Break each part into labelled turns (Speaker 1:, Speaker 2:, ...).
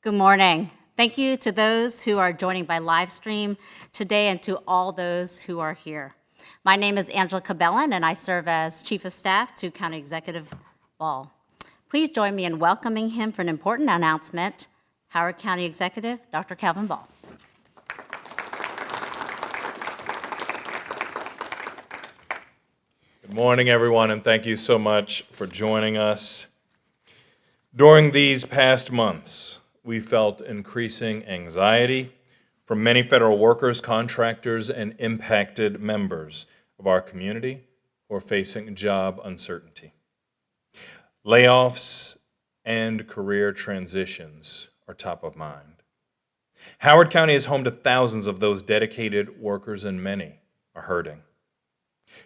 Speaker 1: Good morning. Thank you to those who are joining by live stream today and to all those who are here. My name is Angela Cabellon, and I serve as Chief of Staff to County Executive Ball. Please join me in welcoming him for an important announcement. Howard County Executive, Dr. Calvin Ball.
Speaker 2: Good morning, everyone, and thank you so much for joining us. During these past months, we felt increasing anxiety from many federal workers, contractors, and impacted members of our community who are facing job uncertainty. Layoffs and career transitions are top of mind. Howard County is home to thousands of those dedicated workers, and many are hurting.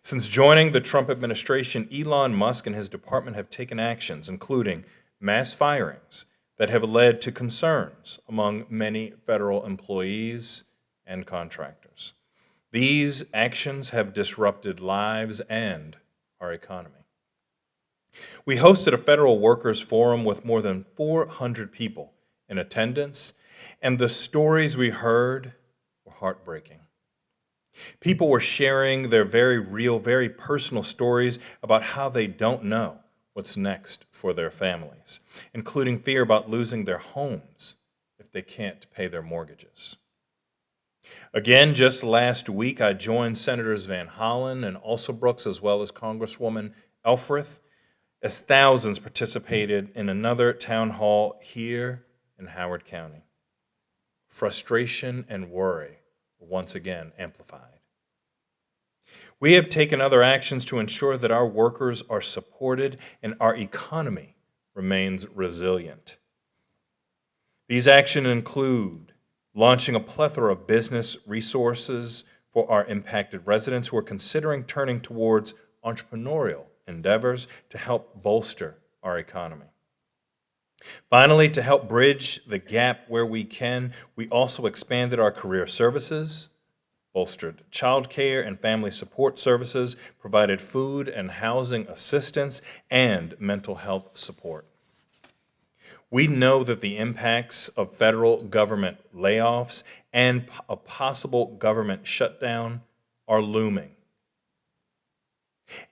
Speaker 2: Since joining the Trump administration, Elon Musk and his department have taken actions, including mass firings, that have led to concerns among many federal employees and contractors. These actions have disrupted lives and our economy. We hosted a federal workers forum with more than 400 people in attendance, and the stories we heard were heartbreaking. People were sharing their very real, very personal stories about how they don't know what's next for their families, including fear about losing their homes if they can't pay their mortgages. Again, just last week, I joined Senators Van Hollen and Alsobrooks, as well as Congresswoman Elfreth, as thousands participated in another town hall here in Howard County. Frustration and worry were once again amplified. We have taken other actions to ensure that our workers are supported and our economy remains resilient. These actions include launching a plethora of business resources for our impacted residents who are considering turning towards entrepreneurial endeavors to help bolster our economy. Finally, to help bridge the gap where we can, we also expanded our career services, bolstered child care and family support services, provided food and housing assistance, and mental health support. We know that the impacts of federal government layoffs and a possible government shutdown are looming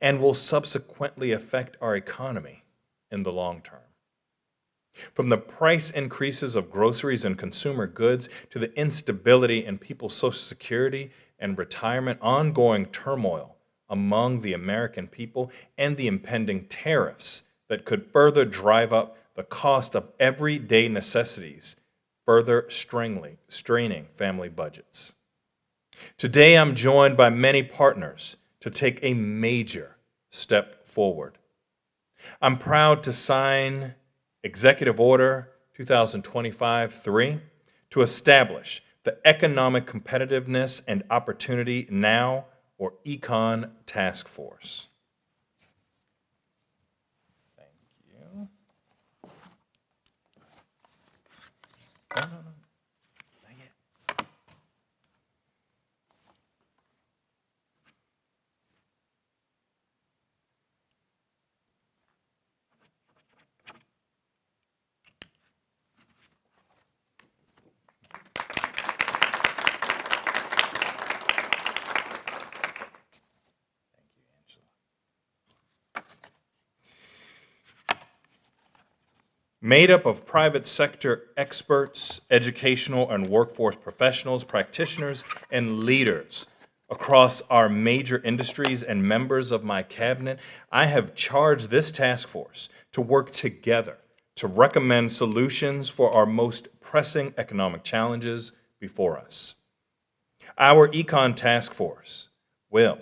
Speaker 2: and will subsequently affect our economy in the long term. From the price increases of groceries and consumer goods to the instability in people's Social Security and retirement, ongoing turmoil among the American people, and the impending tariffs that could further drive up the cost of everyday necessities, further straining family budgets. Today, I'm joined by many partners to take a major step forward. I'm proud to sign Executive Order 2025-3 to establish the Economic Competitiveness and Opportunity Now, or ECON, Task Force. Thank you. No. Not yet. Made up of private sector experts, educational and workforce professionals, practitioners, and leaders across our major industries and members of my cabinet, I have charged this task force to work together to recommend solutions for our most pressing economic challenges before us. Our Econ Task Force will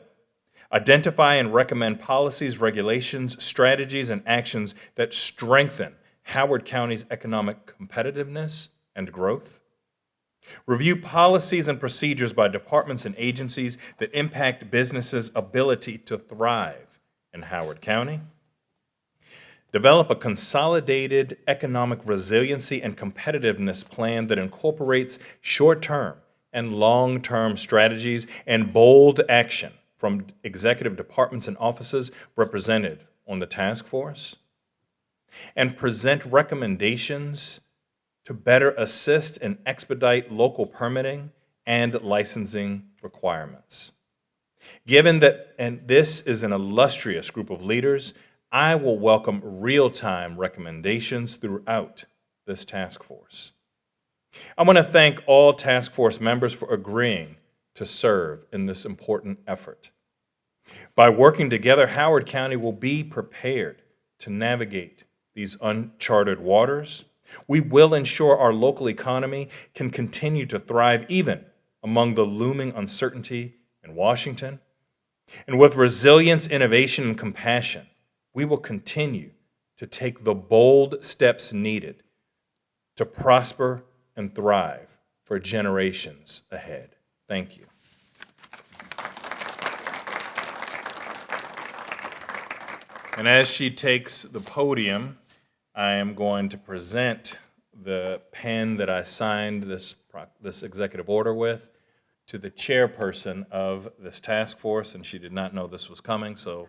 Speaker 2: identify and recommend policies, regulations, strategies, and actions that strengthen Howard County's economic competitiveness and growth. Review policies and procedures by departments and agencies that impact businesses' ability to thrive in Howard County. Develop a consolidated economic resiliency and competitiveness plan that incorporates short-term and long-term strategies and bold action from executive departments and offices represented on the task force. And present recommendations to better assist and expedite local permitting and licensing requirements. Given that, and this is an illustrious group of leaders, I will welcome real-time recommendations throughout this task force. I want to thank all task force members for agreeing to serve in this important effort. By working together, Howard County will be prepared to navigate these uncharted waters. We will ensure our local economy can continue to thrive even among the looming uncertainty in Washington. And with resilience, innovation, and compassion, we will continue to take the bold steps needed to prosper and thrive for generations ahead. Thank you. And as she takes the podium, I am going to present the pen that I signed this executive order with to the chairperson of this task force, and she did not know this was coming, so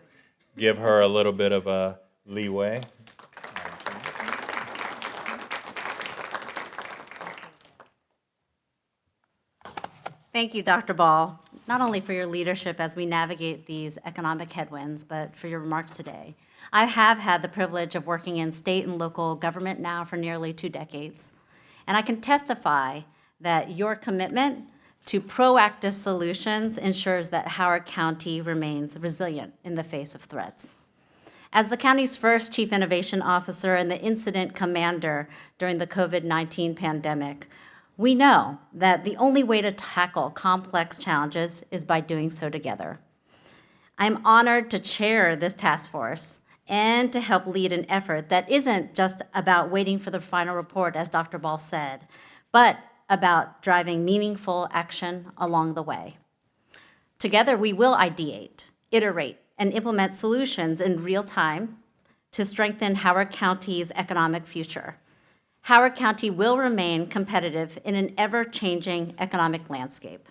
Speaker 2: give her a little bit of a leeway.
Speaker 1: Thank you, Dr. Ball, not only for your leadership as we navigate these economic headwinds, but for your remarks today. I have had the privilege of working in state and local government now for nearly 2 decades, and I can testify that your commitment to proactive solutions ensures that Howard County remains resilient in the face of threats. As the county's first Chief Innovation Officer and the incident commander during the COVID-19 pandemic, we know that the only way to tackle complex challenges is by doing so together. I'm honored to chair this task force and to help lead an effort that isn't just about waiting for the final report, as Dr. Ball said, but about driving meaningful action along the way. Together, we will ideate, iterate, and implement solutions in real time to strengthen Howard County's economic future. Howard County will remain competitive in an ever-changing economic landscape.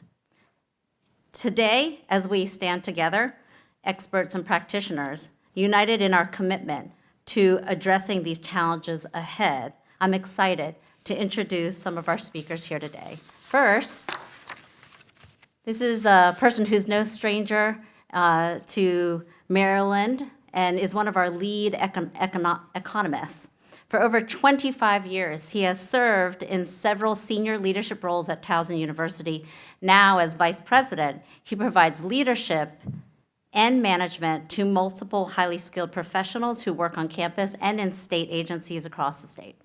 Speaker 1: Today, as we stand together, experts and practitioners, united in our commitment to addressing these challenges ahead, I'm excited to introduce some of our speakers here today. First, this is a person who's no stranger to Maryland and is one of our lead economists. For over 25 years, he has served in several senior leadership roles at Towson University. Now, as vice president, he provides leadership and management to multiple highly skilled professionals who work on campus and in state agencies across the state.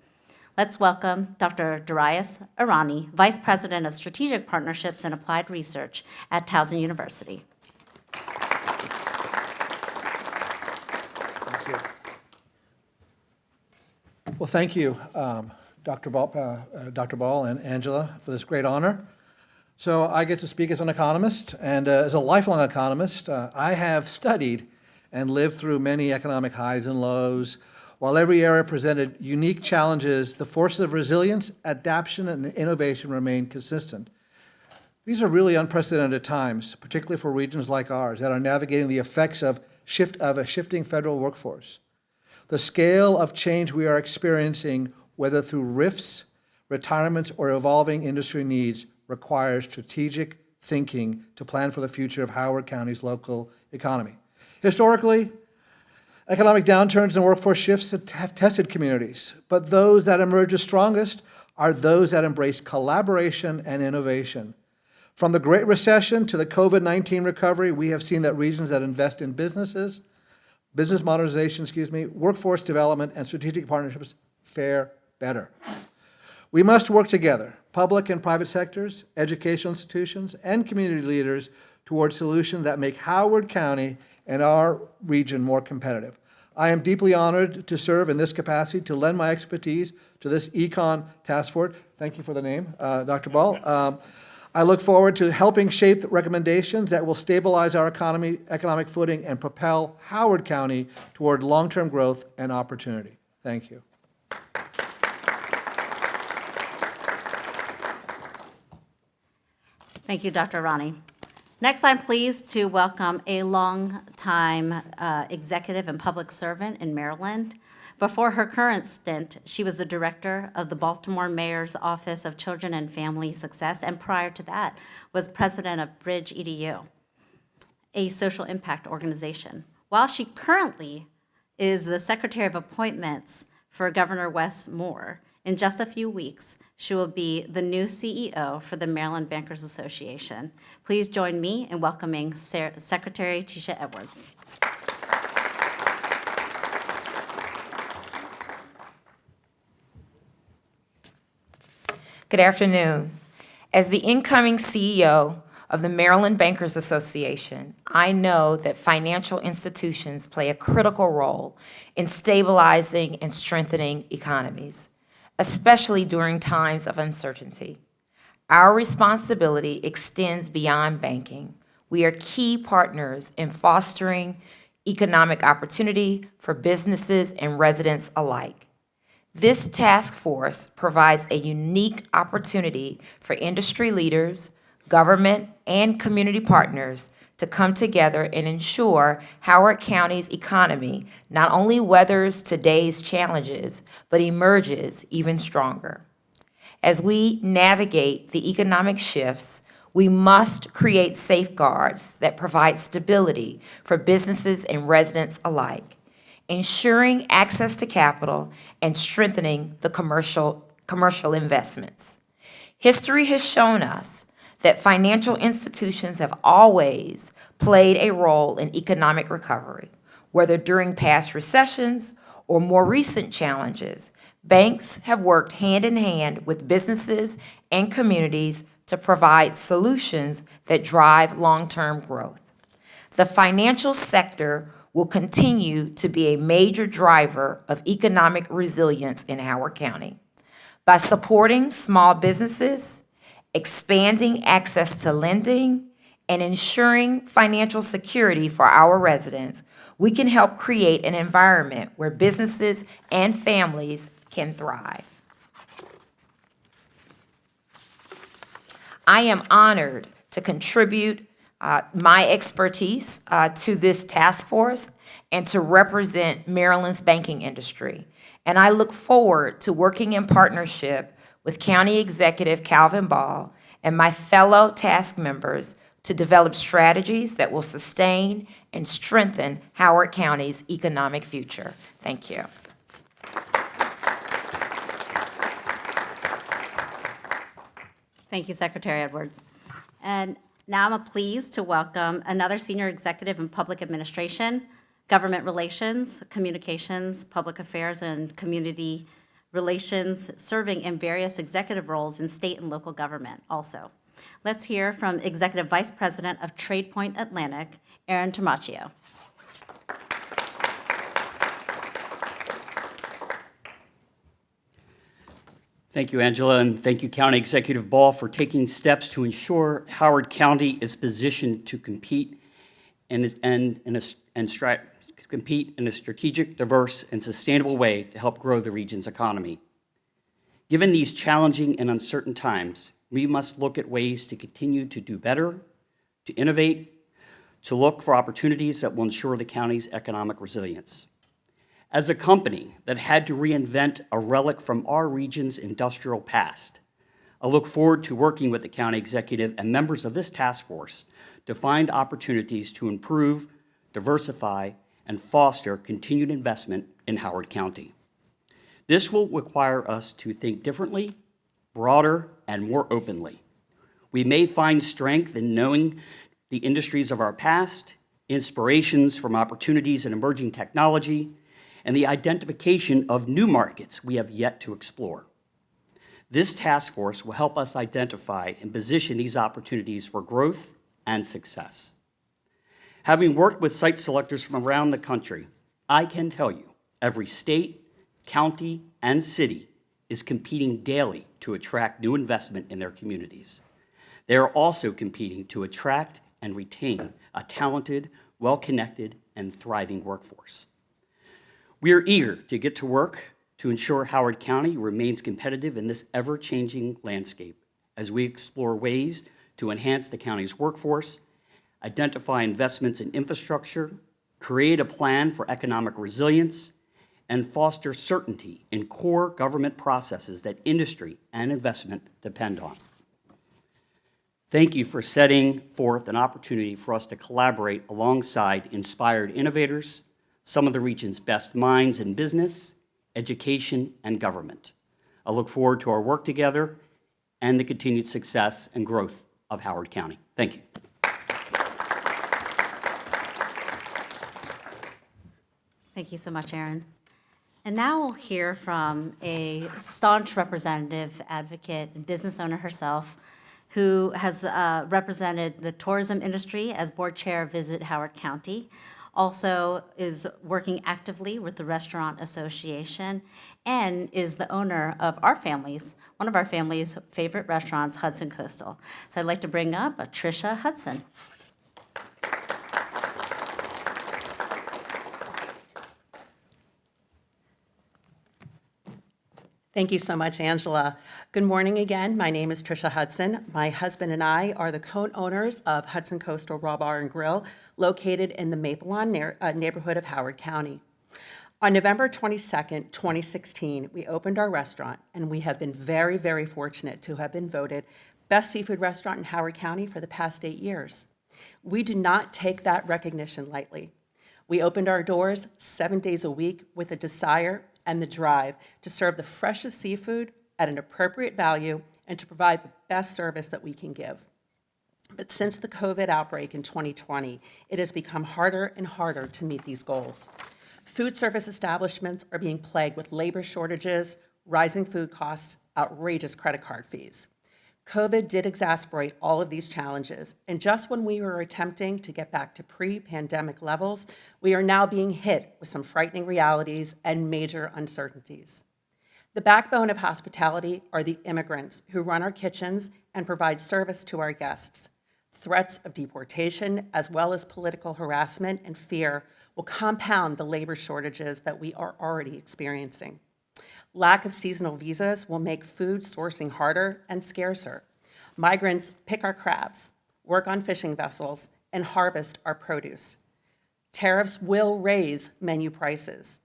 Speaker 1: Let's welcome Dr. Darius Arani, Vice President of Strategic Partnerships and Applied Research at Towson University.
Speaker 3: Thank you. Well, thank you, Dr. Ball and Angela, for this great honor. So I get to speak as an economist, and as a lifelong economist, I have studied and lived through many economic highs and lows. While every era presented unique challenges, the forces of resilience, adaptation, and innovation remain consistent. These are really unprecedented times, particularly for regions like ours that are navigating the effects of a shifting federal workforce. The scale of change we are experiencing, whether through rifts, retirements, or evolving industry needs, requires strategic thinking to plan for the future of Howard County's local economy. Historically, economic downturns and workforce shifts have tested communities, but those that emerge as strongest are those that embrace collaboration and innovation. From the Great Recession to the COVID-19 recovery, we have seen that regions that invest in business modernization, workforce development, and strategic partnerships fare better. We must work together, public and private sectors, educational institutions, and community leaders, towards solutions that make Howard County and our region more competitive. I am deeply honored to serve in this capacity, to lend my expertise to this ECON task force. Thank you for the name, Dr. Ball. I look forward to helping shape recommendations that will stabilize our economic footing and propel Howard County toward long-term growth and opportunity. Thank you.
Speaker 1: Thank you, Dr. Arani. Next, I'm pleased to welcome a long-time executive and public servant in Maryland, Before her current stint, she was the director of the Baltimore Mayor's Office of Children and Family Success, and prior to that was president of Bridge EDU, a social impact organization. While she currently is the Secretary of Appointments for Governor Wes Moore, in just a few weeks, she will be the new CEO for the Maryland Bankers Association. Please join me in welcoming Secretary Tisha Edwards.
Speaker 4: Good afternoon. As the incoming CEO of the Maryland Bankers Association, I know that financial institutions play a critical role in stabilizing and strengthening economies, especially during times of uncertainty. Our responsibility extends beyond banking. We are key partners in fostering economic opportunity for businesses and residents alike. This task force provides a unique opportunity for industry leaders, government, and community partners to come together and ensure Howard County's economy not only weathers today's challenges, but emerges even stronger. As we navigate the economic shifts, we must create safeguards that provide stability for businesses and residents alike, ensuring access to capital and strengthening the commercial investments. History has shown us that financial institutions have always played a role in economic recovery, whether during past recessions or more recent challenges. Banks have worked hand in hand with businesses and communities to provide solutions that drive long-term growth. The financial sector will continue to be a major driver of economic resilience in Howard County. By supporting small businesses, expanding access to lending, and ensuring financial security for our residents, we can help create an environment where businesses and families can thrive. I am honored to contribute my expertise to this task force and to represent Maryland's banking industry. And I look forward to working in partnership with County Executive Calvin Ball and my fellow task members to develop strategies that will sustain and strengthen Howard County's economic future. Thank you.
Speaker 1: Thank you, Secretary Edwards. And now I'm pleased to welcome another senior executive in public administration, government relations, communications, public affairs, and community relations, serving in various executive roles in state and local government also. Let's hear from Executive Vice President of TradePoint Atlantic, Aaron Tamaccio.
Speaker 5: Thank you, Angela, and thank you, County Executive Ball, for taking steps to ensure Howard County is positioned to compete in a strategic, diverse, and sustainable way to help grow the region's economy. Given these challenging and uncertain times, we must look at ways to continue to do better, to innovate, to look for opportunities that will ensure the county's economic resilience. As a company that had to reinvent a relic from our region's industrial past, I look forward to working with the county executive and members of this task force to find opportunities to improve, diversify, and foster continued investment in Howard County. This will require us to think differently, broader, and more openly. We may find strength in knowing the industries of our past, inspirations from opportunities in emerging technology, and the identification of new markets we have yet to explore. This task force will help us identify and position these opportunities for growth and success. Having worked with site selectors from around the country, I can tell you every state, county, and city is competing daily to attract new investment in their communities. They are also competing to attract and retain a talented, well-connected, and thriving workforce. We are eager to get to work to ensure Howard County remains competitive in this ever-changing landscape as we explore ways to enhance the county's workforce, identify investments in infrastructure, create a plan for economic resilience, and foster certainty in core government processes that industry and investment depend on. Thank you for setting forth an opportunity for us to collaborate alongside inspired innovators, some of the region's best minds in business, education, and government. I look forward to our work together and the continued success and growth of Howard County. Thank you.
Speaker 1: Thank you so much, Aaron. And now we'll hear from a staunch representative, advocate, and business owner herself, who has represented the tourism industry as board chair of Visit Howard County, also is working actively with the Restaurant Association, and is the owner of one of our family's favorite restaurants, Hudson Coastal. So I'd like to bring up Tricia Hudson.
Speaker 6: Thank you so much, Angela. Good morning again. My name is Tricia Hudson. My husband and I are the co-owners of Hudson Coastal Raw Bar and Grill, located in the Maple Lawn neighborhood of Howard County. On November 22nd, 2016, we opened our restaurant, and we have been very, very fortunate to have been voted best seafood restaurant in Howard County for the past 8 years. We do not take that recognition lightly. We opened our doors 7 days a week with a desire and the drive to serve the freshest seafood at an appropriate value and to provide the best service that we can give. But since the COVID outbreak in 2020, it has become harder and harder to meet these goals. Food service establishments are being plagued with labor shortages, rising food costs, outrageous credit card fees. COVID did exacerbate all of these challenges, and just when we were attempting to get back to pre-pandemic levels, we are now being hit with some frightening realities and major uncertainties. The backbone of hospitality are the immigrants who run our kitchens and provide service to our guests. Threats of deportation, as well as political harassment and fear, will compound the labor shortages that we are already experiencing. Lack of seasonal visas will make food sourcing harder and scarcer. Migrants pick our crabs, work on fishing vessels, and harvest our produce. Tariffs will raise menu prices.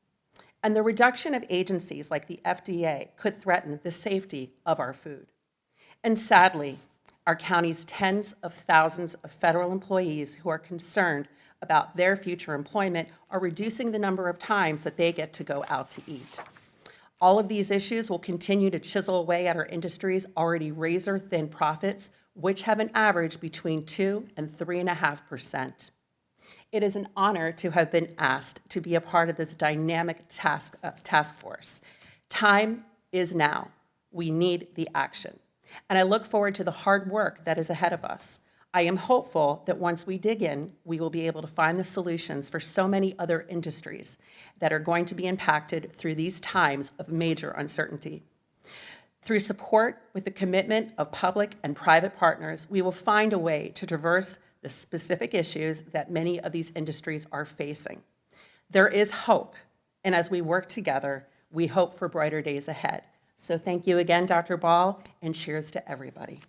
Speaker 6: And the reduction of agencies like the FDA could threaten the safety of our food. And sadly, our county's tens of thousands of federal employees who are concerned about their future employment are reducing the number of times that they get to go out to eat. All of these issues will continue to chisel away at our industry's already razor-thin profits, which have an average between 2% and 3.5%. It is an honor to have been asked to be a part of this dynamic task force. Time is now. We need the action. And I look forward to the hard work that is ahead of us. I am hopeful that once we dig in, we will be able to find the solutions for so many other industries that are going to be impacted through these times of major uncertainty. Through support with the commitment of public and private partners, we will find a way to traverse the specific issues that many of these industries are facing. There is hope, and as we work together, we hope for brighter days ahead. So thank you again, Dr. Ball, and cheers to everybody.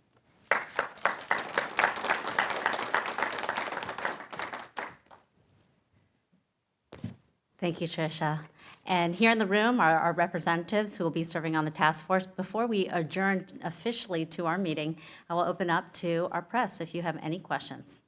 Speaker 1: Thank you, Tricia. And here in the room are our representatives who will be serving on the task force. Before we adjourn officially to our meeting, I will open up to our press if you have any questions.